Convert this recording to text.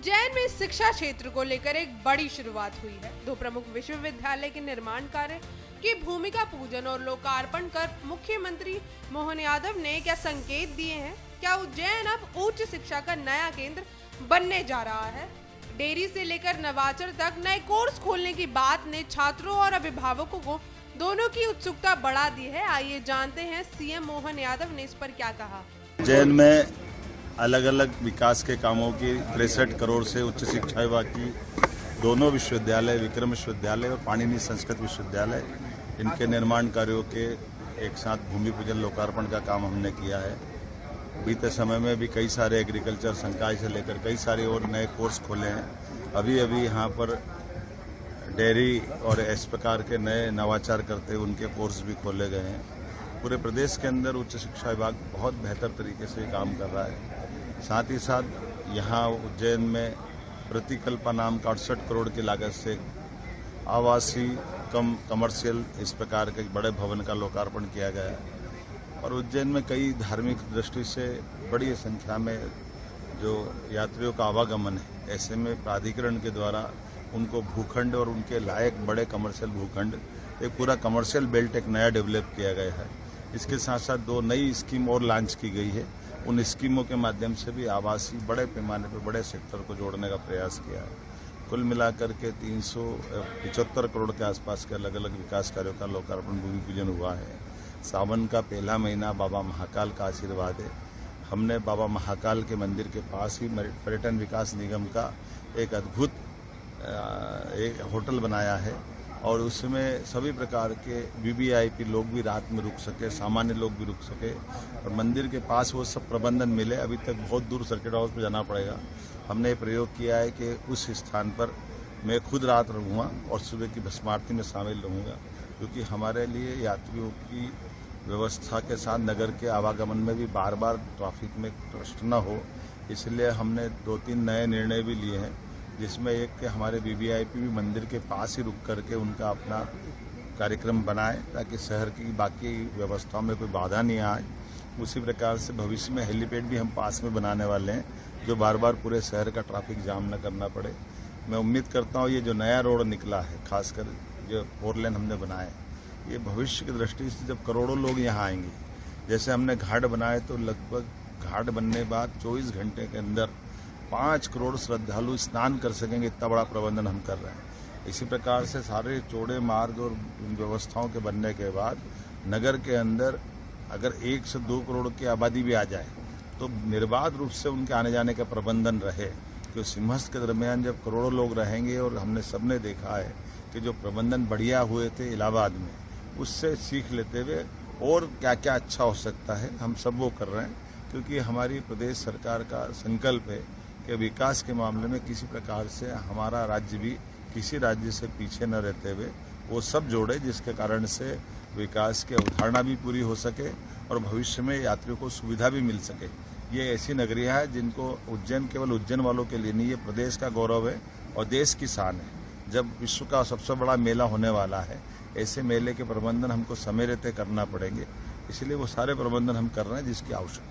उज्जैन में शिक्षा क्षेत्र को लेकर एक बड़ी शुरुआत हुई है। दो प्रमुख विश्वविद्यालय के निर्माण कार्य की भूमिका पूजन और लोकार्पण कर मुख्यमंत्री मोहन यादव ने क्या संकेत दिए हैं? क्या उज्जैन अब उच्च शिक्षा का नया केंद्र बनने जा रहा है? डेयरी से लेकर नवाचार तक नए कोर्स खोलने की बात ने छात्रों और अभिभावकों को दोनों की उत्सुकता बढ़ा दी है। आइए जानते हैं सीएम मोहन यादव ने इस पर क्या कहा। उज्जैन में अलग अलग विकास के कामों की 63 करोड़ से उच्च शिक्षा विभाग की दोनों विश्वविद्यालय, विक्रम विश्वविद्यालय और पाणिनि संस्कृत विश्वविद्यालय, इनके निर्माण कार्यों के एक साथ भूमि पूजन लोकार्पण का काम हमने किया है। बीते समय में भी कई सारे एग्रीकल्चर संकाय से लेकर कई सारे और नए कोर्स खोले हैं। अभी यहाँ पर डेयरी और इस प्रकार के नए नवाचार करते उनके कोर्स भी खोले गए हैं। पूरे प्रदेश के अंदर उच्च शिक्षा विभाग बहुत बेहतर तरीके से काम कर रहा है। साथ ही साथ यहाँ उज्जैन में प्रतिकल्पा नाम का 68 करोड़ की लागत से आवासीय कम कमर्शियल इस प्रकार के बड़े भवन का लोकार्पण किया गया है। और उज्जैन में कई धार्मिक दृष्टि से बड़ी संख्या में जो यात्रियों का आवागमन है, ऐसे में प्राधिकरण के द्वारा उनको भूखंड और उनके लायक बड़े कमर्शियल भूखंड, एक पूरा कमर्शियल बेल्ट एक नया डेवलप किया गया है। इसके साथ साथ दो नई स्कीम और लॉन्च की गई है। उन स्कीमों के माध्यम से भी आवासीय बड़े पैमाने पर बड़े सेक्टर को जोड़ने का प्रयास किया है। कुल मिलाकर के 375 करोड़ के आसपास के अलग अलग विकास कार्यों का लोकार्पण भूमि पूजन हुआ है। सावन का पहला महीना बाबा महाकाल का आशीर्वाद है। हमने बाबा महाकाल के मंदिर के पास ही पर्यटन विकास निगम का एक अद्भुत एक होटल बनाया है और उसमें सभी प्रकार के वीवीआईपी लोग भी रात में रुक सके, सामान्य लोग भी रुक सके और मंदिर के पास वो सब प्रबंधन मिले। अभी तक बहुत दूर सर्किट हाउस पर जाना पड़ेगा। हमने प्रयोग किया है कि उस स्थान पर मैं खुद रात रहूँगा और सुबह की भस्म आरती में शामिल रहूँगा, क्योंकि हमारे लिए यात्रियों की व्यवस्था के साथ नगर के आवागमन में भी बार बार ट्रैफिक में कष्ट न हो, इसलिए हमने 2-3 नए निर्णय भी लिए हैं, जिसमें एक के हमारे वीवीआईपी भी मंदिर के पास ही रुक करके उनका अपना कार्यक्रम बनाए ताकि शहर की बाकी व्यवस्थाओं में कोई बाधा नहीं आए। उसी प्रकार से भविष्य में हेलीपैड भी हम पास में बनाने वाले हैं, जो बार बार पूरे शहर का ट्रैफिक जाम न करना पड़े। मैं उम्मीद करता हूँ ये जो नया रोड निकला है, खासकर जो 4 लेन हमने बनाए, ये भविष्य की दृष्टि से जब करोड़ों लोग यहाँ आएंगे, जैसे हमने घाट बनाए तो लगभग घाट बनने के बाद 24 घंटे के अंदर 5 करोड़ श्रद्धालु स्नान कर सकेंगे, इतना बड़ा प्रबंधन हम कर रहे हैं। इसी प्रकार से सारे चौड़े मार्ग और व्यवस्थाओं के बनने के बाद नगर के अंदर अगर 1 से 2 करोड़ की आबादी भी आ जाए तो निर्बाध रूप से उनके आने जाने का प्रबंधन रहे। क्योंकि सिंहस्थ के दरमियान जब करोड़ों लोग रहेंगे और हमने सबने देखा है कि जो प्रबंधन बढ़िया हुए थे इलाहाबाद में, उससे सीख लेते हुए और क्या क्या अच्छा हो सकता है हम सब वो कर रहे हैं। क्योंकि हमारी प्रदेश सरकार का संकल्प है कि विकास के मामले में किसी प्रकार से हमारा राज्य भी किसी राज्य से पीछे न रहते हुए वो सब जोड़े, जिसके कारण से विकास की अवधारणा भी पूरी हो सके और भविष्य में यात्रियों को सुविधा भी मिल सके। ये ऐसी नगरियाँ है जिनको उज्जैन केवल उज्जैन वालों के लिए नहीं, ये प्रदेश का गौरव है और देश की शान है। जब विश्व का सबसे बड़ा मेला होने वाला है, ऐसे मेले के प्रबंधन हमको समय रहते करना पड़ेंगे, इसलिए वो सारे प्रबंधन हम कर रहे हैं जिसकी आवश्यकता।